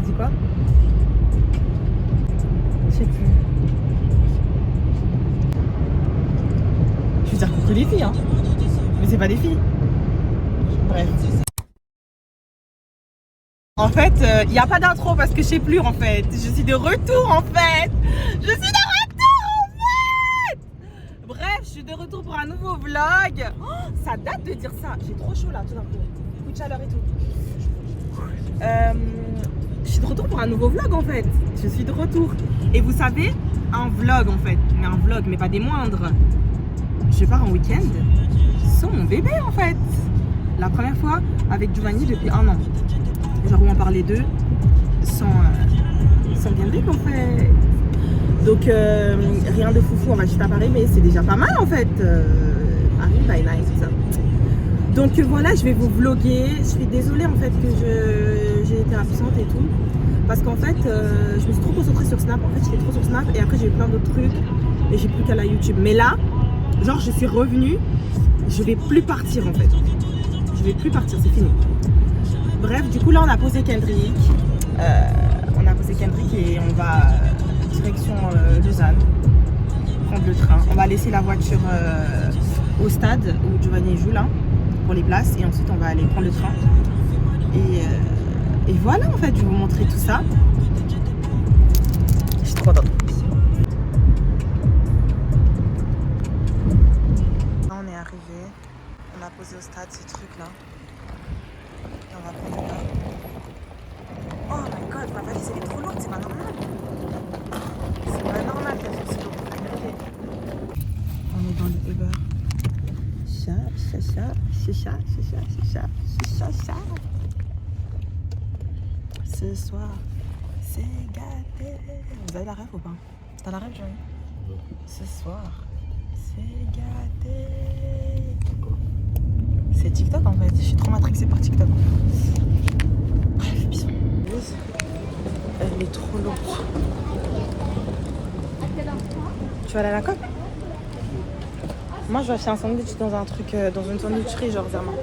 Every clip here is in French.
dit quoi? Je sais plus. Je veux dire coucou les filles, hein. Mais c'est pas des filles. Bref. En fait, il n'y a pas d'intro parce que je sais plus en fait. Je suis de retour en fait. Je suis de retour en fait. Bref, je suis de retour pour un nouveau vlog. Oh, ça date de dire ça. J'ai trop chaud là tout d'un coup. Coup de chaleur et tout. Je suis de retour pour un nouveau vlog en fait. Je suis de retour. Et vous savez, un vlog en fait. Mais un vlog, mais pas des moindres. Je pars en week-end sans mon bébé en fait. La première fois avec Giovanni depuis 1 an. Genre où on parlait d'eux sans Gendrik en fait. Donc rien de foufou, on va juste à Paris, mais c'est déjà pas mal en fait. Paris by night, tout ça. Donc voilà, je vais vous vlogger. Je suis désolée en fait que j'ai été absente et tout. Parce qu'en fait, je me suis trop concentrée sur Snap. En fait, j'étais trop sur Snap et après j'ai eu plein d'autres trucs et j'ai plus qu'à la YouTube. Mais là, genre je suis revenue, je vais plus partir en fait. Je vais plus partir, c'est fini. Bref, du coup là on a posé Kendrick. Et on va direction Lausanne, prendre le train. On va laisser la voiture au stade où Giovanni joue là pour les places et ensuite on va aller prendre le train. Et voilà en fait, je vais vous montrer tout ça. Je suis trop contente. Là on est arrivé, on a posé au stade ce truc là. Et on va prendre le train. Oh my god, ma valise elle est trop lourde, c'est pas normal. C'est pas normal qu'elle soit si lourde. On est dans le Uber. Cha. Ce soir, c'est gâté. Vous avez la rêve ou pas? T'as la rêve, Johnny? Ce soir, c'est gâté. C'est TikTok en fait, je suis trop matrixée par TikTok. Bref, bisous. Elle est trop lourde. Tu vas aller à la COP? Moi je vais acheter un sandwich dans un truc, dans une sandwicherie genre Zermatt.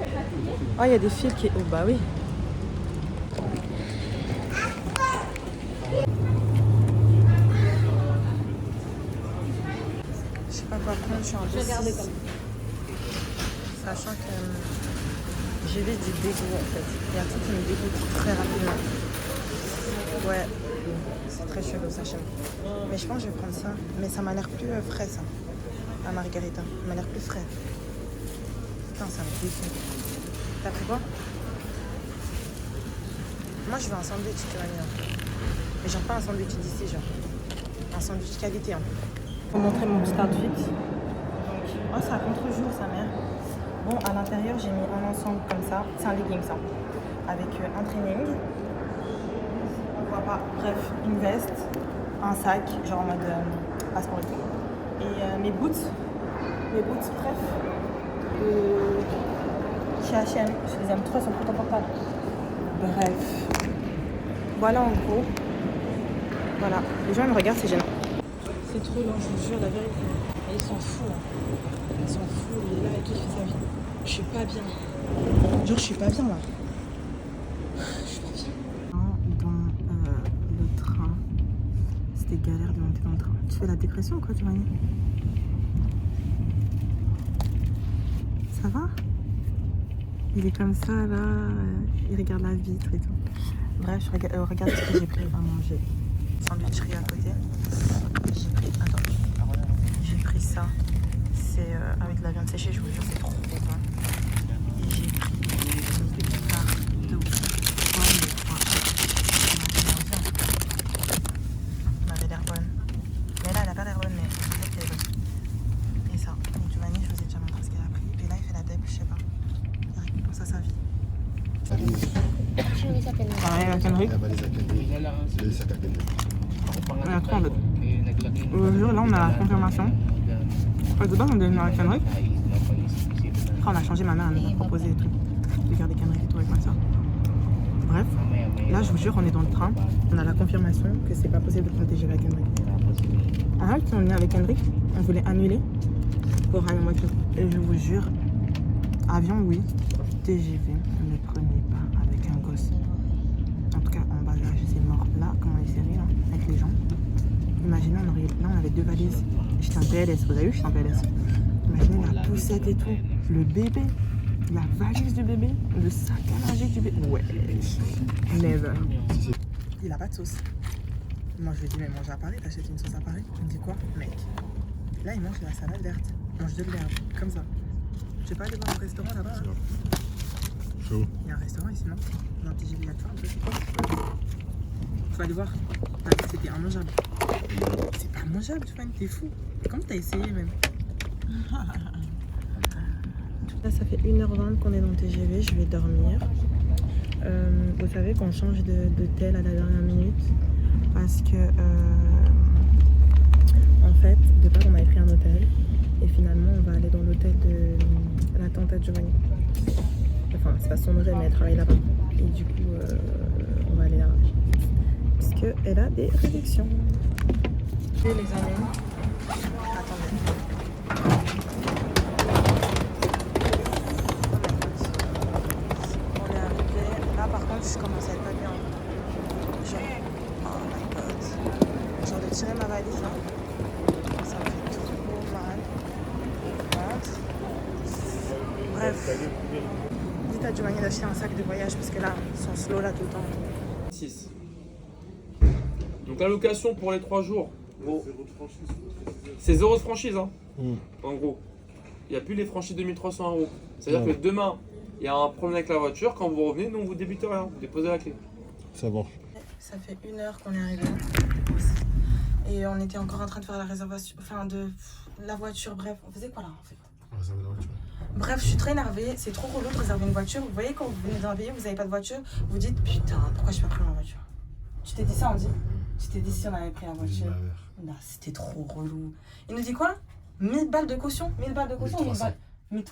Oh il y a des fils qui... Oh bah oui. Je sais pas quoi prendre, je suis un peu... Sachant que j'évite du dégoût en fait. Il y a un truc qui me dégoûte très rapidement. Ouais, c'est très chelou ça chez moi. Mais je pense que je vais prendre ça. Mais ça m'a l'air plus frais ça. La margarita. Ça m'a l'air plus frais. Putain, ça me dégoûte. T'as pris quoi? Moi je veux un sandwich, tu vois. Mais genre pas un sandwich d'ici, genre. Un sandwich qualité. Hein. Pour montrer mon petit outfit. Donc, oh, c'est à contre-jour sa mère. Bon, à l'intérieur, j'ai mis un ensemble comme ça. C'est un legging ça. Avec un training. On voit pas. Bref, une veste, un sac, genre en mode passeport et tout. Et mes boots bref, chez H&M, je les aime trop, elles sont trop confortables. Bref, voilà en gros. Voilà, les gens ils me regardent, c'est gênant. C'est trop long, je vous jure, la vérité. Et ils s'en foutent, hein. Ils s'en foutent, il est là et tout, il fait sa vie. Je suis pas bien. Genre, je suis pas bien là. Je suis pas bien. Dans le train, c'était galère de monter dans le train. Tu fais la dépression ou quoi, Giovanni? Ça va? Il est comme ça là, il regarde la vitre et tout. Bref, regarde ce que j'ai pris à manger. Sandwicherie à côté. J'ai pris ça. C'est avec de la viande séchée, je vous jure, c'est trop bon. Et j'ai pris une petite part de ouf. Elle m'avait l'air bonne. Mais là, elle a pas l'air bonne, mais peut-être qu'elle est bonne. Et ça. Donc, Giovanni, je vous ai déjà montré ce qu'elle a pris. Et là, il fait la deb, je sais pas. Il pense à sa vie. Pareil, la connerie. On a trop en fait. Là, on a la confirmation. De base, on devait venir à Kendrick. Après, on a changé, ma mère elle nous a proposé des trucs de garder Kendrick et tout avec ma soeur. Bref, là, je vous jure, on est dans le train. On a la confirmation que c'est pas possible de prendre TGV avec Kendrick. En fait, si on est avec Kendrick, on voulait annuler pour aller en voiture. Et je vous jure, avion, oui. TGV, ne prenez pas avec un gosse. En tout cas, en bas là, c'est mort. avec 2 valises. J'étais en PLS, vous avez vu, j'étais en PLS. Imaginez la poussette et tout, le bébé, la valise du bébé, le sac à manger du bébé. Ouais, never. Il a pas de sauce. Moi je lui dis mais mange à Paris, t'achètes une sauce à Paris. Il me dit quoi mec? Là il mange de la salade verte, il mange de l'herbe, comme ça. Je vais pas aller voir un restaurant là-bas. Hein. Chaud. Il y a un restaurant ici non? Dans le TGV là-dessus un peu. Faut aller voir. C'était immangeable. C'est pas mangeable, tu vois, t'es fou. Comment t'as essayé même? Là ça fait 1h20 qu'on est dans le TGV, je vais dormir. Vous savez qu'on change d'hôtel à la dernière minute. Parce que en fait, de base on avait pris un hôtel et finalement on va aller dans l'hôtel de la tante à Giovanni. Enfin c'est pas son hôtel mais elle travaille là-bas. Et du coup on va aller là-bas. Parce qu'elle a des réductions. Et les amis. Attendez. On est arrivé. Là par contre je commence à être pas bien. Oh my god. Genre de tirer ma valise là. Ça me fait trop mal. Bref. Dites à Giovanni d'acheter un sac de voyage parce que là, ils sont slow là tout le temps. 6. Donc la location pour les 3 jours, bon, c'est 0 de franchise hein. En gros. Il n'y a plus les franchises de 1300 €. C'est-à-dire que demain, il y a un problème avec la voiture, quand vous revenez, nous on vous débite rien, vous déposez la clé. Ça va. Ça fait 1 heure qu'on est arrivé. Et on était encore en train de faire la réservation, enfin de la voiture, bref. On faisait quoi là en fait? Réserver la voiture. Bref, je suis très énervée, c'est trop relou de réserver une voiture. Vous voyez quand vous venez d'un pays, vous n'avez pas de voiture, vous dites putain, pourquoi je n'ai pas pris ma voiture? Tu t'es dit ça, on dit? Tu t'es dit si on avait pris la voiture? Non, c'était trop relou. Il nous dit quoi? 1000 balles de caution? 1000 balles de caution ou 1000 balles? 1000...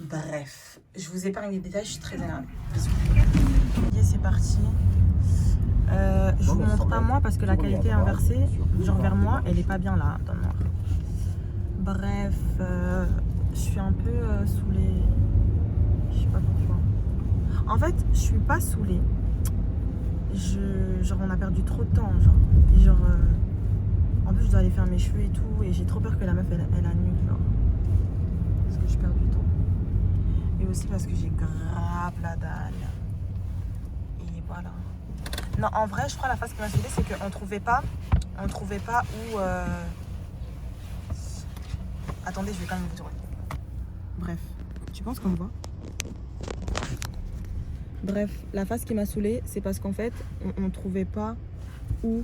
Bref, je vous épargne les détails, je suis très énervée. C'est parti. Je vous montre pas moi parce que la qualité est inversée. Genre vers moi, elle est pas bien là, dans le noir. Bref, je suis un peu saoulée. Je sais pas pourquoi. En fait, je suis pas saoulée. Genre, on a perdu trop de temps. Genre, et genre en plus, je dois aller faire mes cheveux et tout. Et j'ai trop peur que la meuf elle annule. Genre, parce que je perds du temps. Et aussi parce que j'ai grave la dalle. Et voilà. Non, en vrai, je crois la phase qui m'a saoulée, c'est qu'on trouvait pas où. Attendez, je vais quand même vous tourner. Bref, tu penses qu'on le voit? Bref, la phase qui m'a saoulée, c'est parce qu'en fait, on trouvait pas où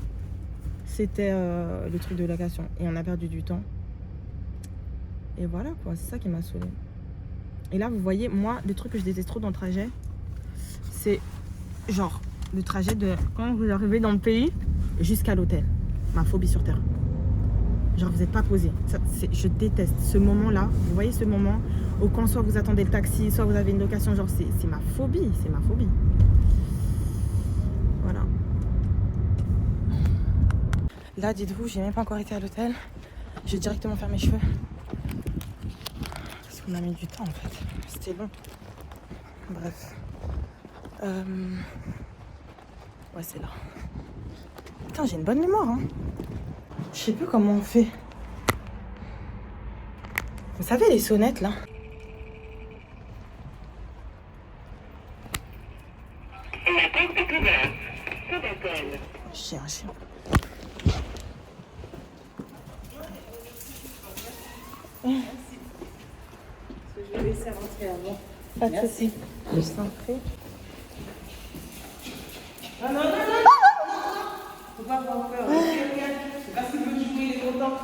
c'était le truc de location. Et on a perdu du temps. Et voilà quoi, c'est ça qui m'a saoulée. Et là, vous voyez, moi, le truc que je déteste trop dans le trajet, c'est genre le trajet de quand vous arrivez dans le pays jusqu'à l'hôtel. Ma phobie sur terre. Genre vous n'êtes pas posé. Je déteste ce moment-là. Vous voyez ce moment où quand soit vous attendez le taxi, soit vous avez une location, genre c'est ma phobie. C'est ma phobie. Voilà. Là, dites-vous, j'ai même pas encore été à l'hôtel. Je vais directement faire mes cheveux. Parce qu'on a mis du temps en fait. C'était long. Bref. Ouais, c'est là. Putain, j'ai une bonne mémoire, hein. Je sais plus comment on fait. Vous savez, les sonnettes, là. Chien. Je vais laisser rentrer avant. Pas de soucis. Je t'en prie. Non. Faut pas avoir peur. C'est parce que je veux jouer, il est content.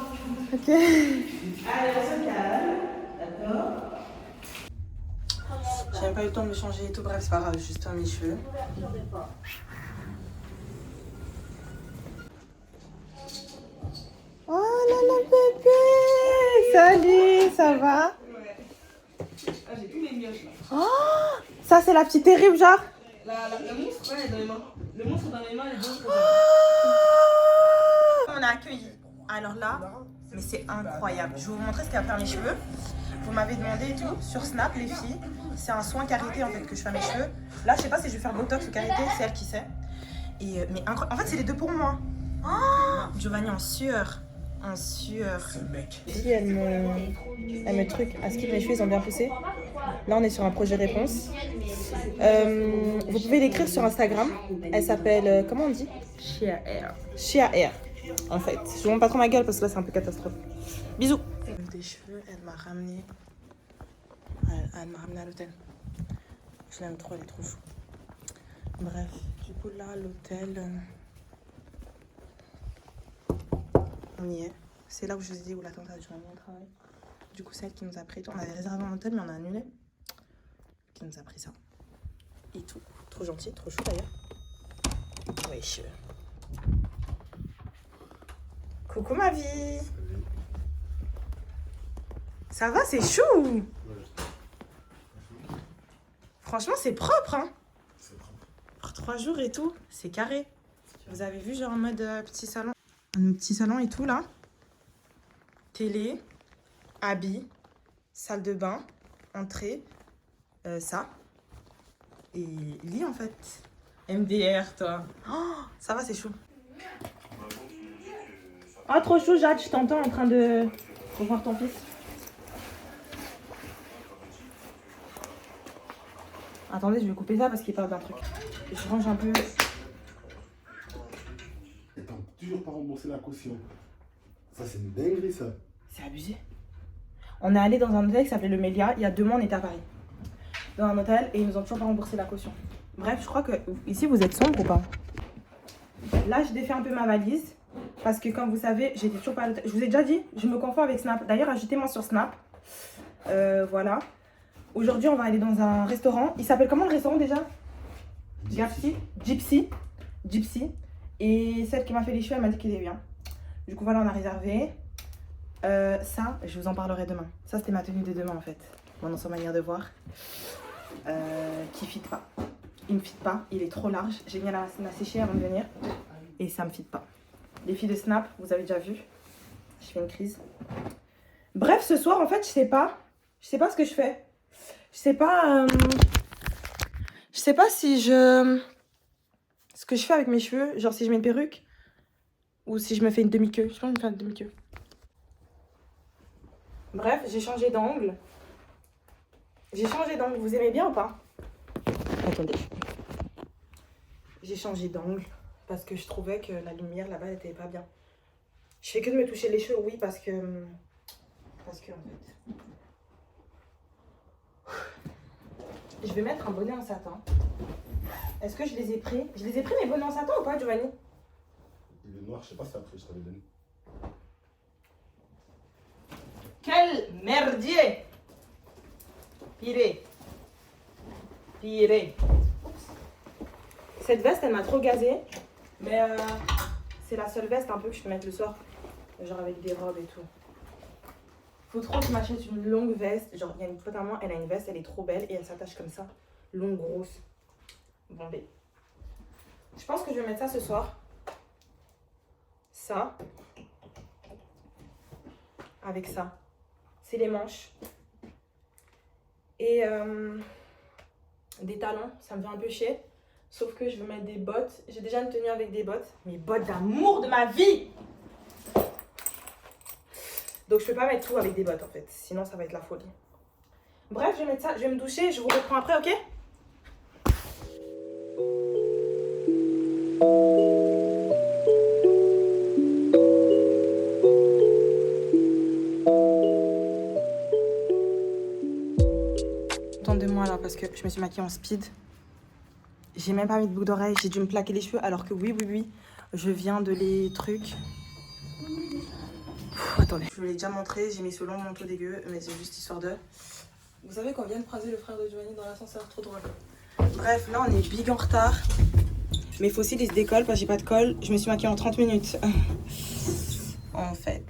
Ok. Allez, on se calme. D'accord. J'ai même pas eu le temps de me changer et tout. Bref, c'est pas grave, juste faire mes cheveux. Oh là là, bébé. Salut, ça va? Ah, j'ai tous les mioches là. Oh, ça, c'est la petite terrible, genre? Le monstre, ouais, dans les mains. Le monstre dans les mains, les deux. On a accueilli. Alors là, mais c'est incroyable. Je vais vous montrer ce qu'il y a à faire mes cheveux. Vous m'avez demandé et tout sur Snap, les filles. C'est un soin karité en fait que je fais à mes cheveux. Là, je sais pas si je vais faire botox ou karité, c'est elle qui sait. Et mais en fait, c'est les deux pour moi. Oh, Giovanni en sueur. en sueur. Si elle me truc, à ce que mes cheveux ils ont bien poussé. Là on est sur un projet réponse. Vous pouvez l'écrire sur Instagram. Elle s'appelle, comment on dit? Shea Air. Shea Air. En fait, je vous montre pas trop ma gueule parce que là c'est un peu catastrophe. Bisous. Des cheveux, elle m'a ramené. Elle m'a ramené à l'hôtel. Je l'aime trop, elle est trop chou. Bref, du coup là l'hôtel, on y est. C'est là où je vous ai dit où l'attentat a duré mon travail. Du coup c'est elle qui nous a pris. On avait réservé un hôtel mais on a annulé. Qui nous a pris ça. Et tout. Trop gentil, trop chou d'ailleurs. Wesh. Coucou ma vie. Ça va, c'est chou. Franchement, c'est propre, hein. Pour 3 jours et tout, c'est carré. Vous avez vu, genre en mode petit salon. Un petit salon et tout, là. Télé, habits, salle de bain, entrée, ça. Et lit, en fait. MDR, toi. Oh, ça va, c'est chou. Oh, trop chou, Jade, je t'entends en train de revoir ton fils. Attendez, je vais couper ça parce qu'il parle d'un truc. Je range un peu. Et t'as toujours pas remboursé la caution. Ça, c'est une dinguerie, ça. C'est abusé. On est allé dans un hôtel qui s'appelait le Mélia. Il y a 2 mois, on était à Paris. Dans un hôtel et ils nous ont toujours pas remboursé la caution. Bref, je crois que ici, vous êtes sombre ou pas? Là, je défais un peu ma valise. Parce que comme vous savez, j'étais toujours pas à l'hôtel. Je vous ai déjà dit, je me confonds avec Snap. D'ailleurs, ajoutez-moi sur Snap. Voilà. Aujourd'hui, on va aller dans un restaurant. Il s'appelle comment le restaurant déjà? Gypsy. Et celle qui m'a fait les cheveux, elle m'a dit qu'il est bien. Du coup, voilà, on a réservé. Ça, je vous en parlerai demain. Ça, c'était ma tenue de demain en fait. Mon ancienne manière de voir. Qui fit pas. Il me fit pas. Il est trop large. J'ai mis la sécher avant de venir. Et ça me fit pas. Les filles de Snap, vous avez déjà vu. Je fais une crise. Bref, ce soir, en fait, je sais pas ce que je fais. Je sais pas si ce que je fais avec mes cheveux, genre si je mets une perruque ou si je me fais une demi-queue. Je pense que je me fais une demi-queue. Bref, j'ai changé d'angle. Vous aimez bien ou pas? Attendez. J'ai changé d'angle parce que je trouvais que la lumière là-bas n'était pas bien. Je fais que de me toucher les cheveux, oui, parce que en fait... Je vais mettre un bonnet en satin. Est-ce que je les ai pris? Je les ai pris mes bonnets en satin ou pas, Giovanni? Il est noir, je sais pas si après je t'avais donné. Quel merdier! Piré. Oups. Cette veste, elle m'a trop gazée. Mais c'est la seule veste un peu que je peux mettre le soir. Genre avec des robes et tout. Faut trop que je m'achète une longue veste. Genre, il y a une pote à moi, elle a une veste, elle est trop belle et elle s'attache comme ça. Longue, grosse. Bombée. Je pense que je vais mettre ça ce soir. Ça. Avec ça. C'est les manches. Et des talons. Ça me fait un peu chier. Sauf que je veux mettre des bottes. J'ai déjà une tenue avec des bottes. Mes bottes d'amour de ma vie! Donc je peux pas mettre tout avec des bottes en fait, sinon ça va être la folie. Bref, je vais mettre ça, je vais me doucher, je vous reprends après, ok? Attendez-moi là parce que je me suis maquillée en speed. J'ai même pas mis de boucle d'oreille, j'ai dû me plaquer les cheveux alors que oui, je viens de les trucs. Attendez, je vous l'ai déjà montré, j'ai mis ce long manteau dégueu, mais c'est juste histoire de... Vous savez qu'on vient de croiser le frère de Giovanni dans l'ascenseur, trop drôle. Bref, là on est big en retard. Mes fossiles ils se décollent parce que j'ai pas de colle. Je me suis maquillée en 30 minutes. En fait.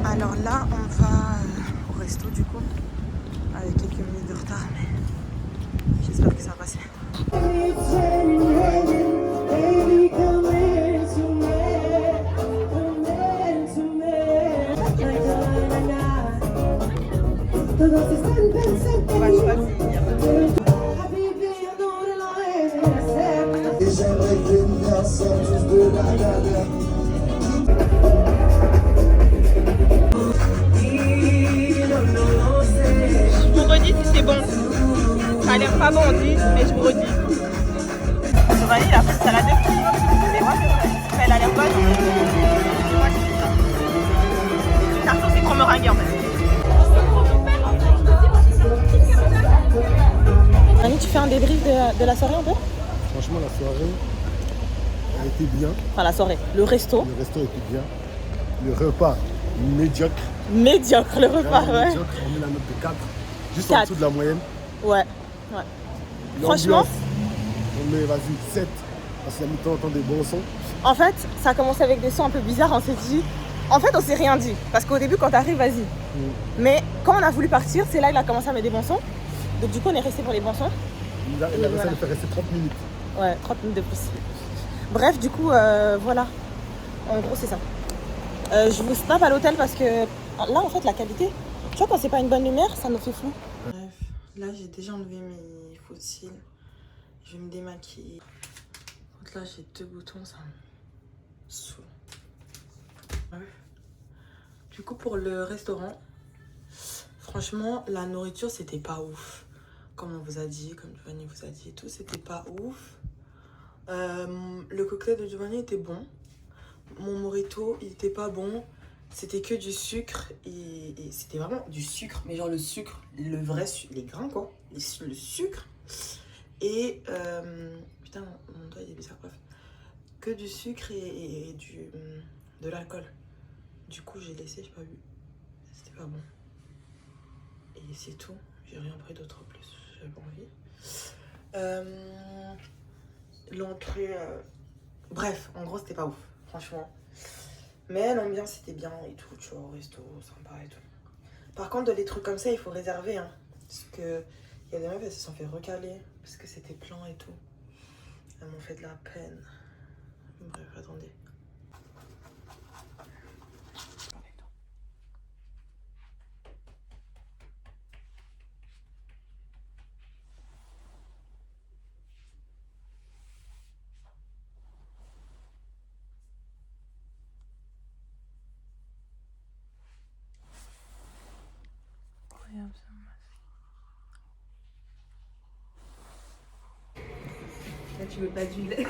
Alors là, on va au resto du coup, avec quelques minutes de retard, mais j'espère que ça va passer. j'aimerais venir sortir de la galère. Je vous redis si c'est bon. Ça a l'air pas bon, on dit, mais je vous redis. Giovanni, il a fait une salade de fruits. Mais ouais, c'est vrai. Elle a l'air bonne. Ouais, c'est ça. Carton, c'est trop meringué en fait. Giovanni, tu fais un débrief de la soirée un peu? Franchement, la soirée a été bien. Enfin, la soirée, le resto. Le resto était bien. Le repas, médiocre. Médiocre, le repas, Vraiment ouais. médiocre. On met la note de 4. Juste 4. en dessous de la moyenne. Ouais. L'ambiance, Franchement, on met, vas-y, 7. Parce qu'il y a mi-temps, on entend des bons sons. en fait, ça a commencé avec des sons un peu bizarres. On s'est dit. En fait, on s'est rien dit. Parce qu'au début, quand t'arrives, vas-y. Mais quand on a voulu partir, c'est là qu'il a commencé à mettre des bons sons. Donc, du coup, on est resté pour les bons sons. Il a réussi à nous faire rester 30 minutes. Ouais, 30 minutes de plus. Bref, du coup, voilà. En gros, c'est ça. Je vous snap à l'hôtel parce que là, en fait, la qualité, tu vois, quand c'est pas une bonne lumière, ça nous fait flou. Bref, là, j'ai déjà enlevé mes faux cils. Je vais me démaquiller. Donc là, j'ai 2 boutons, ça me saoule. Bref. Du coup, pour le restaurant, franchement, la nourriture, c'était pas ouf. Comme on vous a dit, comme Giovanni vous a dit et tout, c'était pas ouf. Le cocktail de Giovanni était bon. Mon mojito, il était pas bon. C'était que du sucre. Et c'était vraiment du sucre. Mais genre le sucre, le vrai sucre, les grains quoi. Le sucre. Et putain, mon doigt il est bizarre, bref. Que du sucre et de l'alcool. Du coup, j'ai laissé, j'ai pas bu. C'était pas bon. Et c'est tout. J'ai rien pris d'autre plus. J'avais pas envie. L'entrée. Bref, en gros, c'était pas ouf. Franchement. Mais l'ambiance était bien et tout, tu vois, au resto, sympa et tout. Par contre, les trucs comme ça, il faut réserver, hein. Parce que il y a des meufs, elles se sont fait recaler parce que c'était plein et tout. Elles m'ont fait de la peine. Bref, attendez. Là, tu veux pas du lait.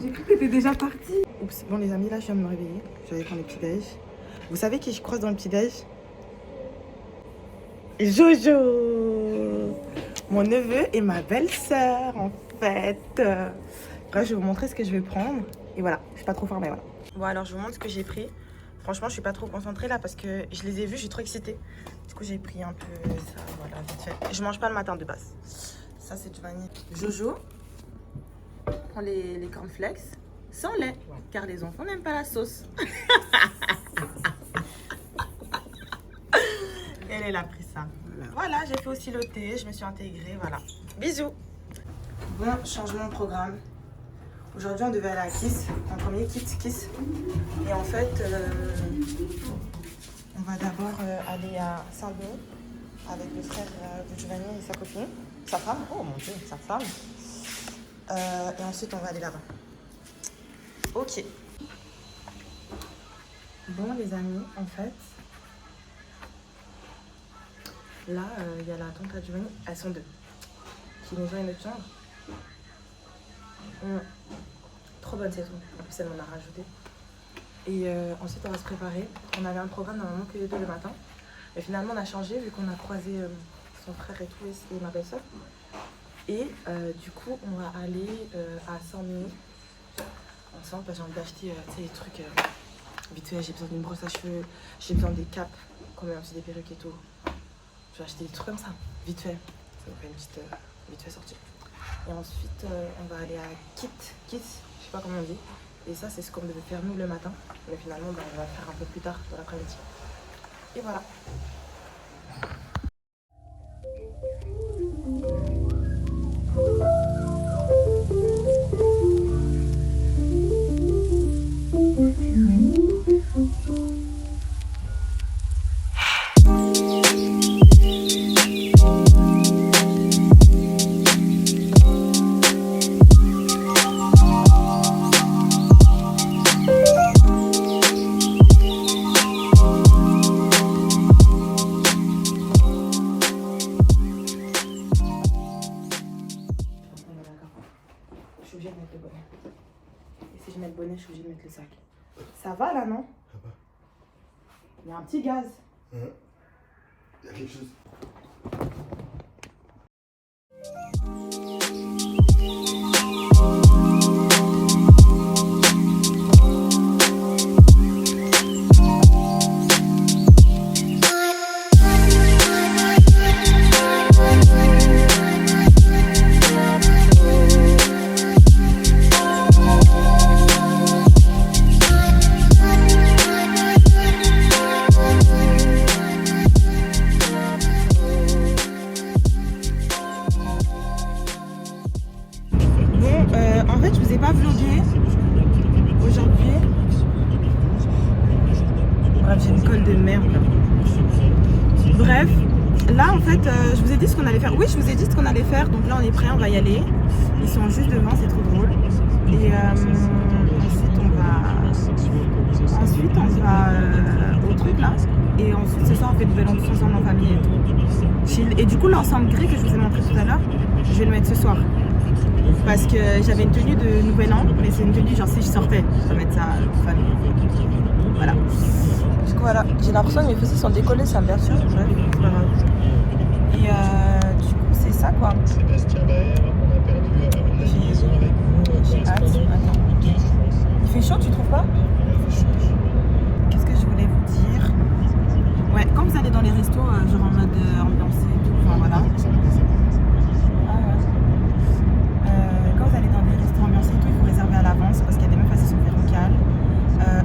J'ai cru que t'étais déjà partie. Oups, bon les amis, là je viens de me réveiller. Je vais aller prendre le petit-déj. Vous savez qui je croise dans le petit-déj? Jojo, mon neveu et ma belle-sœur en fait. Là, je vais vous montrer ce que je vais prendre. Et voilà, je suis pas trop formée, voilà. Bon alors je vous montre ce que j'ai pris. Franchement, je suis pas trop concentrée là parce que je les ai vus, je suis trop excitée. Du coup, j'ai pris un peu ça, voilà, vite fait. Je mange pas le matin de base. Ça, c'est du vanille. Jojo prend les cornflakes sans lait, car les enfants n'aiment pas la sauce. Elle a pris ça. Voilà, j'ai fait aussi le thé, je me suis intégrée, voilà. Bisous. Bon, changement de programme. Aujourd'hui, on devait aller à Kiss, en premier Kiss. Et en fait, on va d'abord aller à Saint-Denis avec le frère de Giovanni et sa copine. Sa femme, oh mon dieu, sa femme. Et ensuite, on va aller là-bas. Ok. Bon, les amis, en fait, là, il y a la tante à Giovanni, elles sont 2, qui nous ont une autre chambre. Trop bonne cette roue. En plus, elle m'en a rajouté. Et ensuite, on va se préparer. On avait un programme normalement que les 2 le matin. Mais finalement, on a changé vu qu'on a croisé son frère et tout, et ma belle-sœur. Et du coup, on va aller à Saint-Denis ensemble parce que j'ai envie d'acheter les trucs vite fait. J'ai besoin d'une brosse à cheveux, j'ai besoin des capes, quand même aussi des perruques et tout. Je vais acheter des trucs comme ça, vite fait. Ça va faire une petite vite fait sortie. Et ensuite, on va aller à Kiss, je sais pas comment on dit. Et ça, c'est ce qu'on devait faire nous le matin. Mais finalement, on va le faire un peu plus tard dans l'après-midi. Et voilà. obligée de mettre le bonnet. Et si je mets le bonnet, je suis obligée de mettre le sac. Ça va là, non? Ça va. Il y a un petit gaz. Il y a quelque chose. En fait, je vous ai pas vlogué aujourd'hui. Bref, j'ai une colle de merde. Bref, là en fait, je vous ai dit ce qu'on allait faire. Oui, je vous ai dit ce qu'on allait faire. Donc là, on est prêt, on va y aller. Ils sont juste devant, c'est trop drôle. Et ensuite, on va au truc là. Et ensuite, ce soir, on fait Nouvel An tous ensemble en famille et tout. Chill. Et du coup, l'ensemble gris que je vous ai montré tout à l'heure, je vais le mettre ce soir. Parce que j'avais une tenue de Nouvel An, mais c'est une tenue genre si je sortais, je vais mettre ça en famille. Voilà. Du coup voilà, j'ai l'impression que mes fessiers sont décollés, ça me perturbe. Bref, c'est pas grave. Et du coup c'est ça quoi. J'ai hâte. Attends. Il fait chaud, tu trouves pas? Qu'est-ce que je voulais vous dire? Ouais, quand vous allez dans les restos, genre en mode ambiance et tout, enfin voilà. Quand vous allez dans des restaurants ambiancés et tout, il faut réserver à l'avance parce qu'il y a des meufs assises sur le vertical.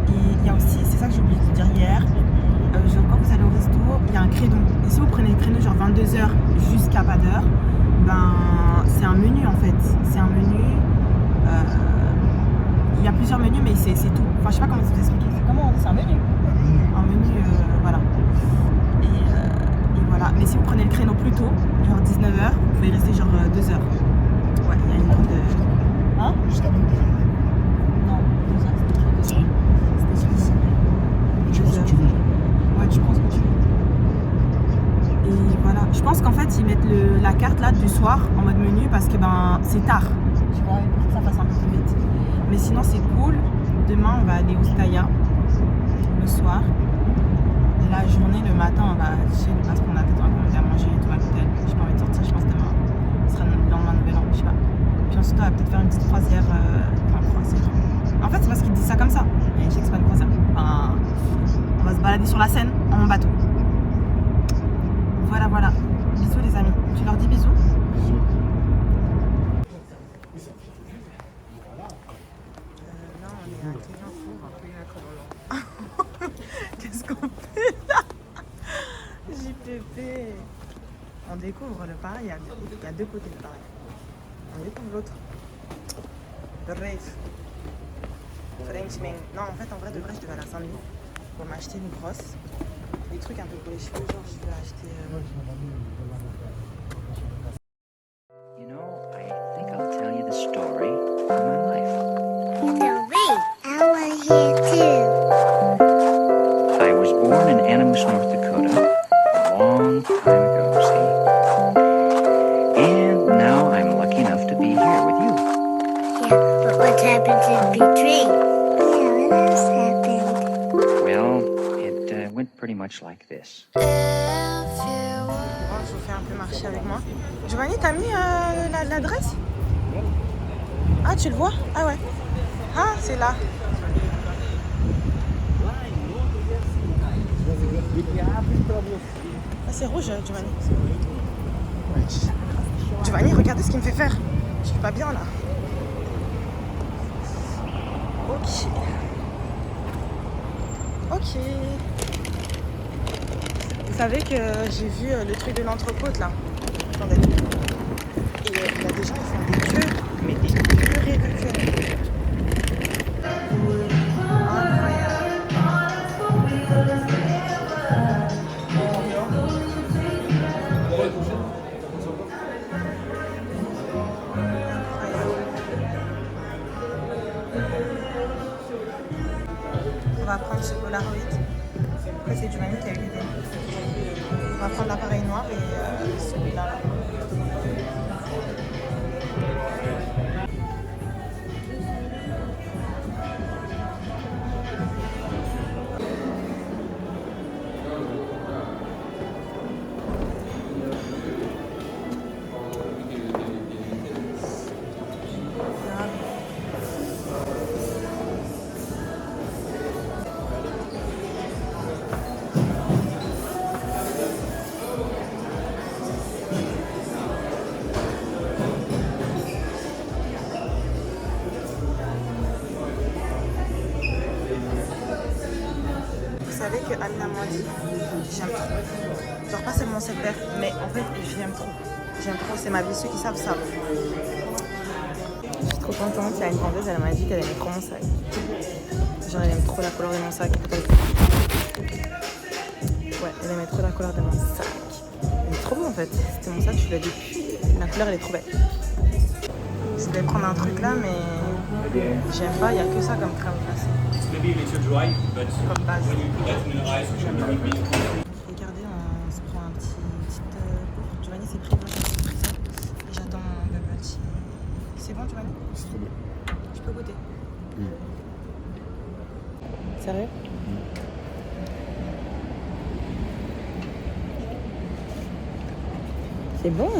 Et il y a aussi, c'est ça que j'ai oublié de vous dire hier, genre quand vous allez au resto, il y a un créneau. Et si vous prenez le créneau genre 22h jusqu'à pas d'heure, ben c'est un menu en fait. C'est un menu. Il y a plusieurs menus, mais c'est tout. Enfin, je sais pas comment vous expliquer. Comment on dit? C'est un menu. Un menu, voilà. Et voilà. Mais si vous prenez le créneau plus tôt, genre 19h, vous pouvez rester genre 2 heures. Ouais, il y a une grande. Hein? Jusqu'à 22h. Non, 2 heures, c'était trop 2 heures. C'était ça. Tu prends ce que tu veux. Ouais, tu prends ce que tu veux. Et voilà. Je pense qu'en fait, ils mettent la carte là du soir en mode menu parce que ben c'est tard. Tu vois, pour que ça passe un peu plus vite. Mais sinon, c'est cool. Demain, on va aller au Staya le soir. La journée, le matin, on va chill parce qu'on a peut-être un commander à manger et tout à l'hôtel. J'ai pas envie de sortir, je pense demain. Ce sera le lendemain de Nouvel An, je sais pas. Puis ensuite, on va peut-être faire une petite croisière. Enfin, croisière. En fait, c'est parce qu'ils disent ça comme ça. Et je sais que c'est pas une croisière. Enfin, on va se balader sur la Seine en bateau. Voilà, voilà. Bisous, les amis. Tu leur dis bisous? Là, on est à Clignancourt. Qu'est-ce qu'on fait là? JPP. On découvre le pareil, il y a deux côtés de pareil. On découvre l'autre. Bref. Frenchman. Non, en fait, en vrai, de vrai, je devais aller à Saint-Denis pour m'acheter une brosse. Des trucs un peu pour les cheveux, genre, je vais acheter. You know, I think I'll tell you the story of my life. I want to hear too. I was born in Animus, North Dakota, a long time ago, see? And now I'm lucky enough to be here with you. Yeah, but what happened to Petrie? Yeah, what else happened? Well, it went pretty much like this. Bon, je vous fais un peu marcher avec moi. Giovanni, t'as mis l'adresse? Ah, tu le vois? Ah ouais. Ah, c'est là. Ah, c'est rouge, Giovanni. Giovanni, regardez ce qu'il me fait faire. Je suis pas bien là. Ok. Ok. Vous savez que j'ai vu le truc de l'entrecôte là. Attendez. Et il y a des gens qui font des queues, mais des purées de queues. On va prendre ce Polaroid. Là, c'est Giovanni qui a eu l'idée. On va prendre l'appareil noir et celui-là. que Amina m'a dit, j'aime trop. Genre pas seulement cette paire, mais en fait j'aime trop. J'aime trop, c'est ma vie, ceux qui savent savent. Je suis trop contente, il y a une vendeuse, elle m'a dit qu'elle aimait trop mon sac. Genre elle aime trop la couleur de mon sac. Ouais, elle aimait trop la couleur de mon sac. Il est trop beau en fait, c'était mon sac, je l'ai depuis. La couleur elle est trop belle. Je voulais prendre un truc là, mais j'aime pas, il n'y a que ça comme crème glacée. Comme base. Regardez, on se prend un petit gaufre. Giovanni c'est pris, moi j'ai pris ça. Et j'attends mon bubble tea. C'est bon Giovanni? C'est trop bon. Je peux goûter. Sérieux? C'est bon.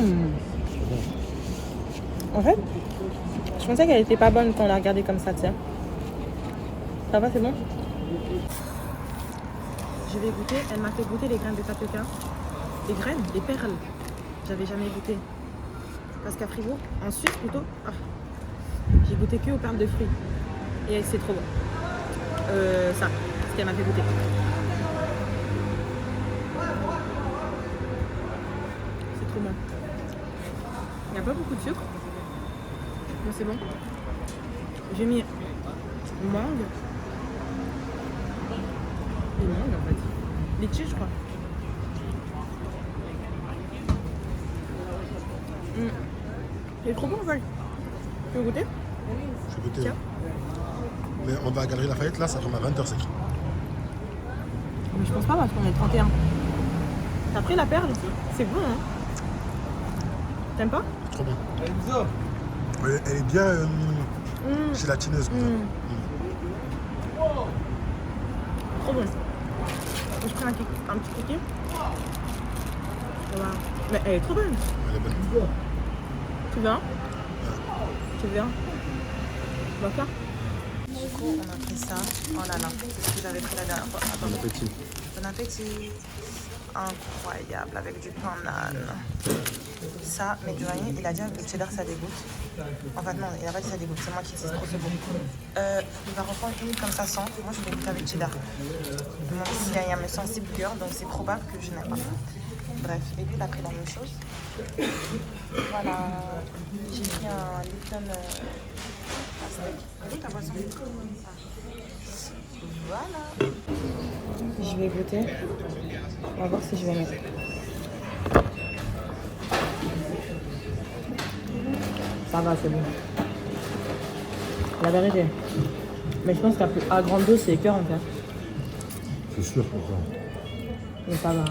En fait, je pensais qu'elle était pas bonne quand on l'a regardée comme ça, tiens. Ça va, c'est bon? Je vais goûter. Elle m'a fait goûter les graines de tapioca. Les graines, les perles. J'avais jamais goûté. Parce qu'à Fribourg, en Suisse plutôt, j'ai goûté que aux perles de fruits. Et c'est trop bon. Ça, ce qu'elle m'a fait goûter. C'est trop bon. Il n'y a pas beaucoup de sucre. Mais c'est bon. J'ai mis mangue. Et mangue en fait. Litchi je crois. C'est trop bon en fait. Tu veux goûter? Je vais goûter. Tiens. Mais on va à Galerie Lafayette, là, ça tombe à 20h, c'est écrit. Mais je pense pas parce qu'on est le 31. T'as pris la perle? C'est bon hein? T'aimes pas? C'est trop bon. Elle est bien gélatineuse. Comme ça. Trop bon. Je prends un petit cookie. Voilà. Mais elle est trop bonne. Elle est bonne. Tu viens? Tu viens? On va faire? Du coup, on a pris ça. Oh là là, c'est ce que j'avais pris la dernière fois. Attends. Bon appétit. Bon appétit. Incroyable, avec du pain naan. Ça, mais Giovanni, il a dit que le cheddar ça dégoûte. En fait, non, il a pas dit ça dégoûte, c'est moi qui dis trop c'est bon. Il va reprendre une comme ça sans. Moi, je vais goûter avec cheddar. Même s'il y a un sensible cœur, donc c'est probable que je n'aime pas. Bref, et lui, il a pris la même chose. Voilà. J'ai pris un Lipton steak. Ta boisson. Voilà. Je vais goûter. On va voir si je vais mettre. Ça va, c'est bon. La vérité. Mais je pense qu'à grande dose, c'est cœur en fait. C'est sûr, pourquoi. Mais ça va.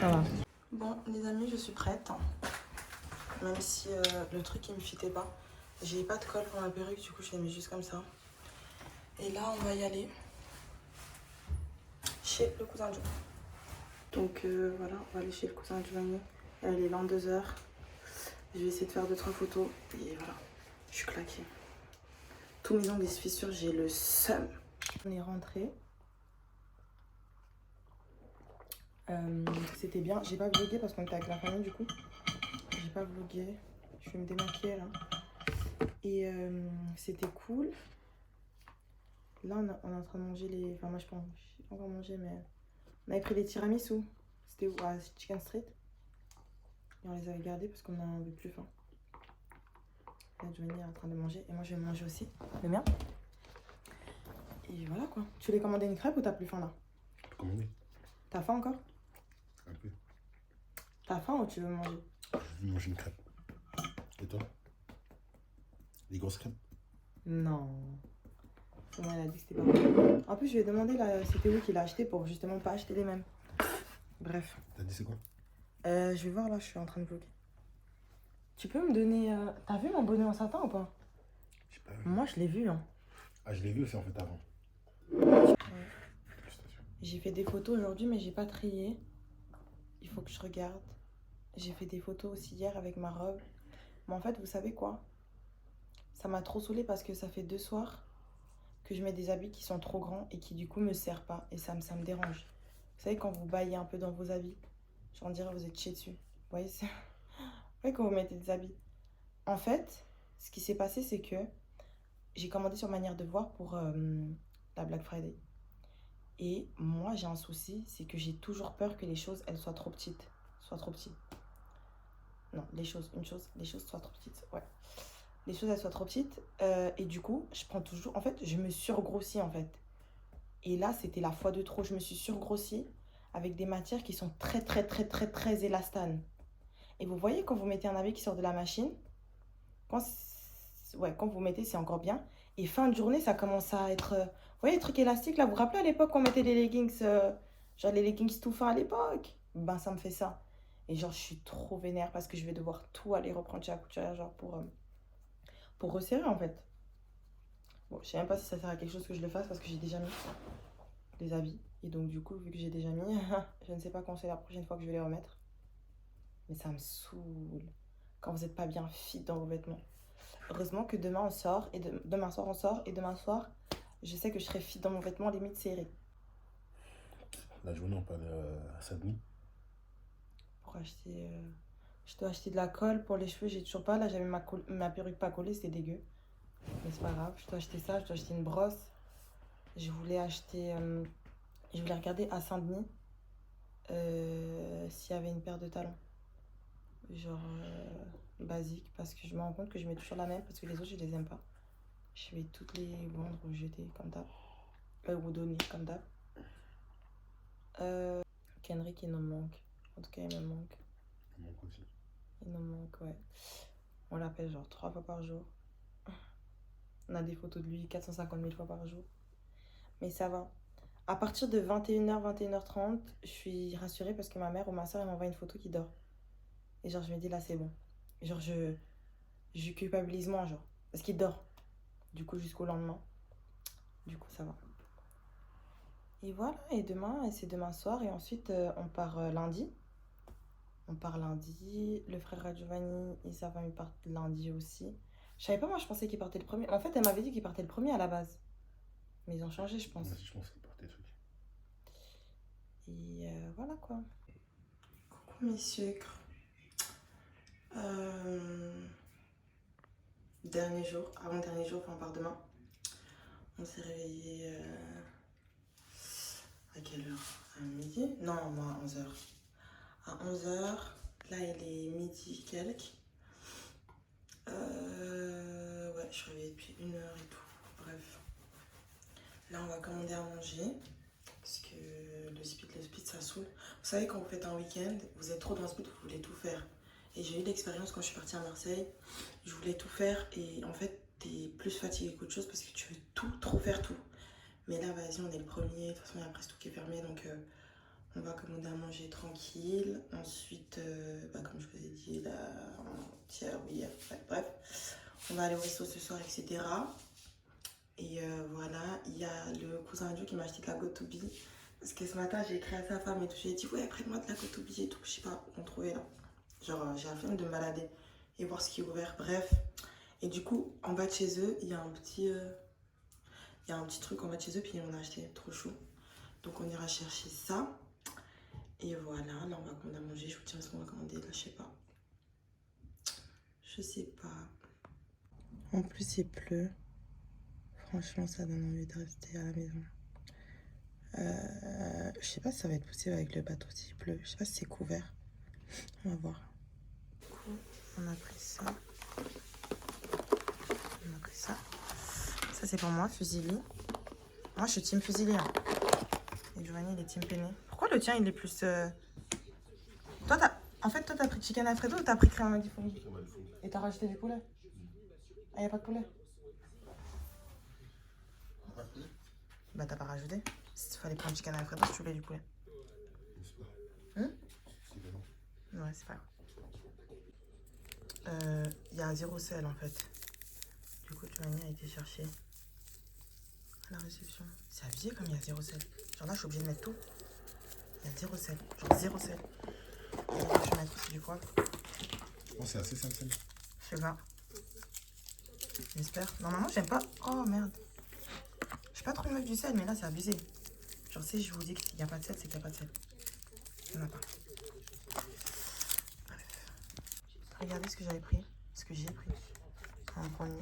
Ça va. Bon, les amis, je suis prête. Même si le truc il me fitait pas. J'ai pas de colle pour ma perruque, du coup je l'ai mis juste comme ça. Et là, on va y aller chez le cousin Joe. Donc voilà, on va aller chez le cousin Giovanni. Il est 22h. Je vais essayer de faire 2-3 photos. Et voilà, je suis claquée. Tous mes ongles se fissurent, j'ai le seum. On est rentré. C'était bien. J'ai pas vlogué parce qu'on était avec la famille du coup. J'ai pas vlogué. Je vais me démaquiller là. Et c'était cool. Là, on est en train de manger les... Enfin, moi, je pense... Je sais pas encore manger, mais... On avait pris les tiramisu. C'était où? À Chicken Street. Et on les avait gardés parce qu'on n'en avait plus faim. Là, Giovanni est en train de manger. Et moi, je vais manger aussi. Le mien. Et voilà, quoi. Tu voulais commander une crêpe ou t'as plus faim, là? Je peux commander. T'as faim encore? Un peu. T'as faim ou tu veux manger? Je veux manger une crêpe. Et toi? Des grosses crêpes? Non. Moi, elle a dit que c'était pas bon. En plus, je lui ai demandé là, c'était où qu'il a acheté pour justement pas acheter les mêmes. Bref. T'as dit c'est quoi? Je vais voir là, je suis en train de vlogger. Tu peux me donner. T'as vu mon bonnet en satin ou pas? J'ai pas vu. Moi, je l'ai vu. Hein. Ah, je l'ai vu aussi en fait avant. Ouais. J'ai fait des photos aujourd'hui, mais j'ai pas trié. Il faut que je regarde. J'ai fait des photos aussi hier avec ma robe. Mais en fait, vous savez quoi? Ça m'a trop saoulée parce que ça fait 2 soirs que je mets des habits qui sont trop grands et qui du coup me servent pas. Et ça me dérange. Vous savez quand vous baillez un peu dans vos habits, j'en dirais vous êtes chiés dessus. Vous voyez, vous voyez quand vous mettez des habits. En fait, ce qui s'est passé c'est que j'ai commandé sur Manière de Voir pour la Black Friday. Et moi, j'ai un souci, c'est que j'ai toujours peur que les choses, elles soient trop petites. Non, les choses soient trop petites, ouais. Les choses, elles soient trop petites. Et du coup, je prends toujours... En fait, je me surgrossis, en fait. Et là, c'était la fois de trop. Je me suis surgrossie avec des matières qui sont très, très, très, très, très élastanes. Et vous voyez, quand vous mettez un habit qui sort de la machine, quand vous mettez, c'est encore bien. Et fin de journée, ça commence à être... vous voyez les trucs élastiques, là? Vous vous rappelez à l'époque, on mettait les leggings, genre les leggings tout fins à l'époque? Ben, ça me fait ça. Et genre, je suis trop vénère parce que je vais devoir tout aller reprendre chez la couturière, genre pour resserrer, en fait. Bon, je sais même pas si ça sert à quelque chose que je le fasse parce que j'ai déjà mis des habits. Et donc, du coup, vu que j'ai déjà mis, je ne sais pas quand c'est la prochaine fois que je vais les remettre. Mais ça me saoule quand vous n'êtes pas bien fit dans vos vêtements. Heureusement que demain on sort, et demain soir on sort, et demain soir, je sais que je serai fit dans mon vêtement limite serré. La journée, on parle à Sadouni. Pour acheter... je dois acheter de la colle pour les cheveux, j'ai toujours pas. Là, j'avais ma perruque pas collée, c'était dégueu. Mais c'est pas grave, je dois acheter ça, je dois acheter une brosse. Je voulais acheter... je voulais regarder à Saint-Denis s'il y avait une paire de talons. Genre basique, parce que je me rends compte que je mets toujours la même, parce que les autres, je les aime pas. Je vais toutes les vendre ou jeter comme d'hab. Ou donner comme d'hab. Kendrick, il nous manque. En tout cas, il me manque. Il manque aussi. Il nous manque, ouais. On l'appelle genre 3 fois par jour. On a des photos de lui 450 000 fois par jour. Mais ça va. À partir de 21h, 21h30, je suis rassurée parce que ma mère ou ma soeur m'envoie une photo qui dort. Et genre, je me dis là, c'est bon. Genre, je culpabilise moins, genre. Parce qu'il dort. Du coup, jusqu'au lendemain. Du coup, ça va. Et voilà. Et demain, c'est demain soir. Et ensuite, on part lundi. On part lundi. Le frère à Giovanni et sa famille partent lundi aussi. Je savais pas, moi, je pensais qu'ils partaient le premier. En fait, elle m'avait dit qu'ils partaient le premier à la base. Mais ils ont changé, je pense. Moi aussi, je pense qu'il portait des trucs. Et voilà, quoi. Coucou, mes sucres. Dernier jour, avant-dernier jour, enfin, on part demain. On s'est réveillé à quelle heure? À midi? Non, moi, à 11h. À 11h, là, il est midi quelques. Ouais, je suis réveillée depuis 1h et tout. Bref. Là, on va commander à manger. Parce que le speed, ça saoule. Vous savez, quand vous faites un week-end, vous êtes trop dans le speed, vous voulez tout faire. Et j'ai eu l'expérience quand je suis partie à Marseille. Je voulais tout faire et en fait, t'es plus fatigué qu'autre chose parce que tu veux tout, trop faire tout. Mais là, vas-y, on est le premier. De toute façon, il y a presque tout qui est fermé. Donc, on va commander à manger tranquille. Ensuite, comme je vous ai dit, là, bref. On va aller au resto ce soir, etc. Et voilà, il y a le cousin Joe qui m'a acheté de la Gotobi. Parce que ce matin, j'ai écrit à sa femme et tout. J'ai dit, ouais, prête-moi de la Gotobi et tout. Je sais pas où on trouvait là. Genre, j'ai la flemme de me balader et voir ce qui est ouvert. Bref. Et du coup, en bas de chez eux, il y a un petit truc en bas de chez eux. Puis on a acheté, trop chou. Donc, on ira chercher ça. Et voilà, là, on va commander à manger. Je vous tiens ce qu'on va commander. Là, je sais pas. Je sais pas. En plus, il pleut. Franchement, ça donne envie de rester à la maison. Je sais pas si ça va être possible avec le bateau s'il pleut. Je sais pas si c'est couvert. On va voir. Du coup, on a pris ça. Ça, c'est pour moi, Fusili. Moi, je suis team Fusili. Hein. Et Giovanni, il est team Penne. Pourquoi le tien, il est plus... Toi, t'as pris chicken Alfredo ou t'as pris crème Magnifourni? Et t'as rajouté du poulet? Ah, y a pas de poulet? Bah, t'as pas rajouté. Il fallait prendre chicken Alfredo si tu voulais du poulet. Ouais, c'est pas grave. Il y a 0 sel en fait. Du coup, Giovanni a été chercher à la réception. C'est abusé comme il y a 0 sel. Genre là, je suis obligée de mettre tout. Il y a 0 sel. Genre 0 sel. Et là, je vais mettre aussi du poivre. Oh, c'est assez simple. Je sais pas. J'espère. Normalement, j'aime pas. Oh merde. Je suis pas trop une meuf du sel, mais là, c'est abusé. Genre, si je vous dis qu'il n'y a pas de sel, c'est qu'il n'y a pas de sel. Il n'y en a pas. Bref. Regardez ce que j'avais pris. Ce que j'ai pris. En premier.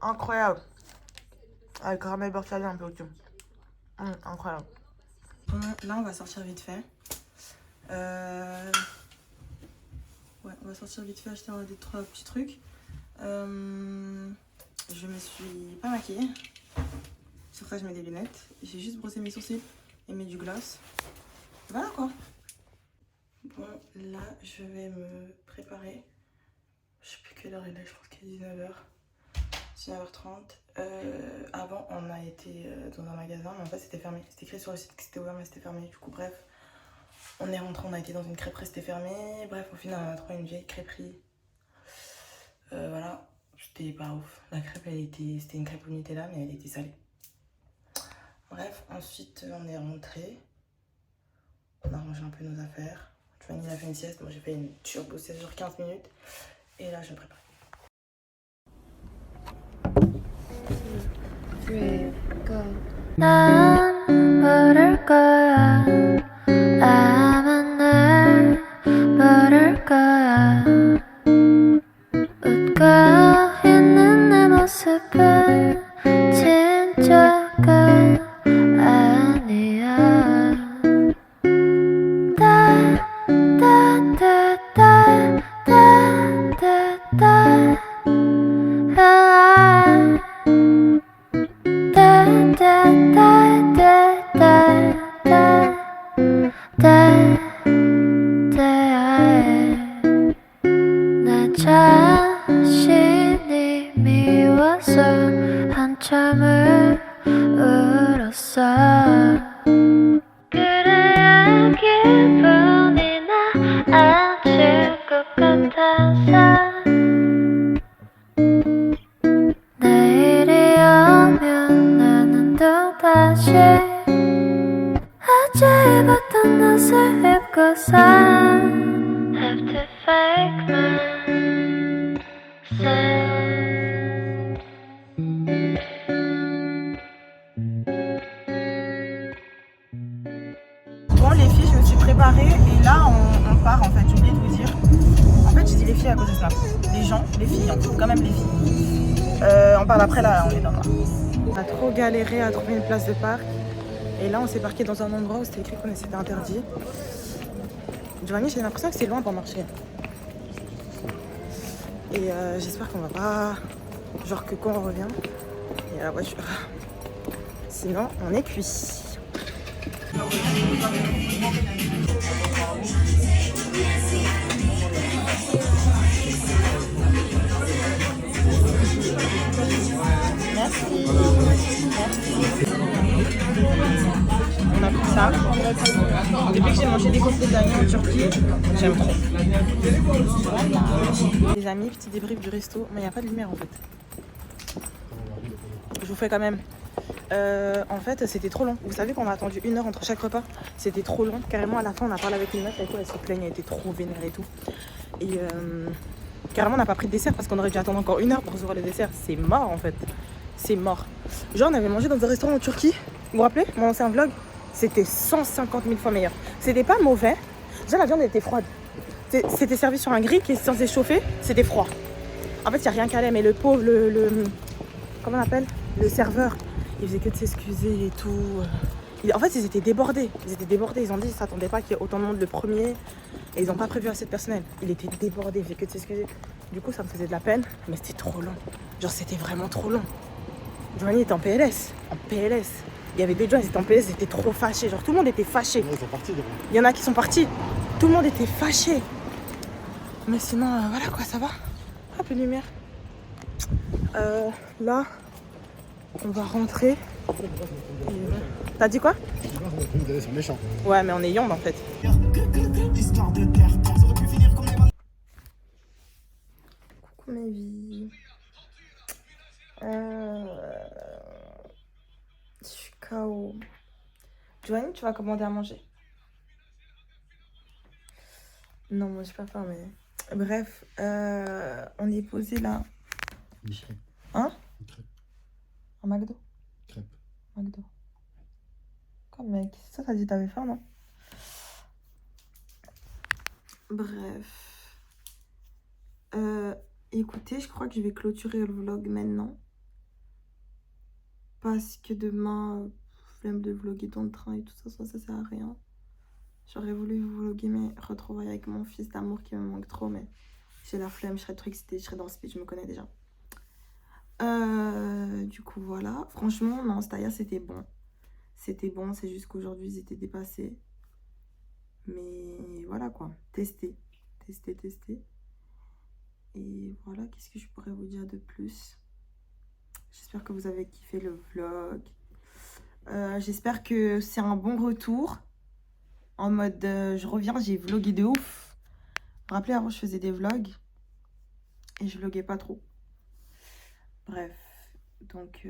Incroyable. Avec caramel beurre salé un peu au-dessus. Incroyable. Bon, là, on va sortir vite fait. Ouais, on va sortir vite fait, acheter des 3 petits trucs. Je me suis pas maquillée. Sur ça, je mets des lunettes. J'ai juste brossé mes sourcils et mis du gloss. Voilà quoi. Bon, là, je vais me préparer. Je sais plus quelle heure il est, je pense qu'il est 19h. 19h30. Avant, on a été dans un magasin, mais en fait, c'était fermé. C'était écrit sur le site que c'était ouvert, mais c'était fermé. Du coup, bref, on est rentré, on a été dans une crêperie, c'était fermé. Bref, au final, on a trouvé une vieille crêperie. Voilà, c'était pas ouf. La crêpe, c'était une crêpe au Nutella, mais elle était salée. Bref, ensuite, on est rentré. On a rangé un peu nos affaires. Giovanni a fait une sieste, moi j'ai fait une turbo sieste sur 15 minutes. Et là, je me prépare. 3, go. 난 모를 거야. 아마 날 모를 거야. 웃고 있는 내 모습은 진짜가 아니야. 나 자신이 미워서 한참을 울었어. 그래야 기분이 나아질 것 같아서 내일이 오면 나는 또다시 어제 입었던 옷을 입고서 have to fake myself. Bon les filles, je me suis préparée et là on part en fait, j'ai oublié de vous dire. En fait j'ai dit les filles à cause de ça. Les gens, les filles, en fait, quand même les filles. On parle après là, on est dans le noir. On a trop galéré à trouver une place de parc. Et là on s'est parqué dans un endroit où c'était écrit qu'on c'était interdit. Giovanni, j'ai l'impression que c'est loin pour marcher. Et j'espère qu'on va pas... Genre que quand on revient, il y a la voiture. Sinon on est cuit. Merci. On a pris ça. Depuis que j'ai mangé des côtes d'agneau en Turquie, j'aime trop. Les amis, petit débrief du resto. Mais il n'y a pas de lumière en fait. Je vous fais quand même. En fait, c'était trop long. Vous savez qu'on a attendu 1 heure entre chaque repas. C'était trop long. Carrément, à la fin, on a parlé avec une meuf et tout. Elle se plaignait, elle était trop vénère et tout. Et carrément, on n'a pas pris de dessert parce qu'on aurait dû attendre encore 1 heure pour recevoir le dessert. C'est mort en fait. C'est mort. Genre, on avait mangé dans un restaurant en Turquie. Vous vous rappelez mon ancien vlog? C'était 150 000 fois meilleur. C'était pas mauvais. Déjà, la viande était froide. C'était servi sur un grill qui est censé chauffer. C'était froid. En fait, il n'y a rien qu'à aller. Mais le pauvre, comment on appelle? Le serveur, il faisait que de s'excuser et tout. En fait, ils étaient débordés. Ils ont dit qu'ils ne s'attendaient pas qu'il y ait autant de monde le premier. Et ils n'ont pas prévu assez de personnel. Il était débordé, il faisait que de s'excuser. Du coup, ça me faisait de la peine. Mais c'était trop long. Genre, c'était vraiment trop long. Giovanni était en PLS. En PLS. Il y avait des gens, ils étaient en PLS, ils étaient trop fâchés. Genre, tout le monde était fâché. Ils sont partis. Il y en a qui sont partis. Tout le monde était fâché. Mais sinon, voilà quoi, ça va. Un peu de lumière. Là, on va rentrer. T'as dit quoi? Ils sont méchants. Ouais, mais on est yonde en fait. Coucou mes vies. Je suis KO. Giovanni, tu vas commander à manger? Non, moi j'ai pas faim, mais... Bref, on est posé là. Hein? Un McDo? Crêpe. McDo. Comme mec, ça t'as dit t'avais faim, non? Bref. Écoutez, je crois que je vais clôturer le vlog maintenant. Parce que demain, flemme de vlogger dans le train et tout ça, ça sert à rien. J'aurais voulu vlogger mes retrouvailles avec mon fils d'amour qui me manque trop, mais j'ai la flemme, je serais trop excitée, je serais dans le speed, je me connais déjà. Du coup, voilà. Franchement, non, Staya, c'était bon. C'était bon, c'est juste qu'aujourd'hui, ils étaient dépassés. Mais voilà quoi, tester. Et voilà, qu'est-ce que je pourrais vous dire de plus? J'espère que vous avez kiffé le vlog. J'espère que c'est un bon retour. En mode, je reviens, j'ai vlogué de ouf. Vous vous rappelez, avant, je faisais des vlogs. Et je vloguais pas trop. Bref. Donc,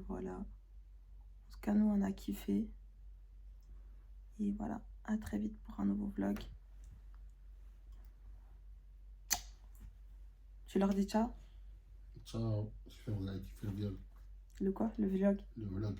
voilà. En tout cas, nous, on a kiffé. Et voilà. À très vite pour un nouveau vlog. Tu leur dis ciao? Ciao. Je fais un like, je fais le vlog. Le quoi? Le vlog? Le vlog.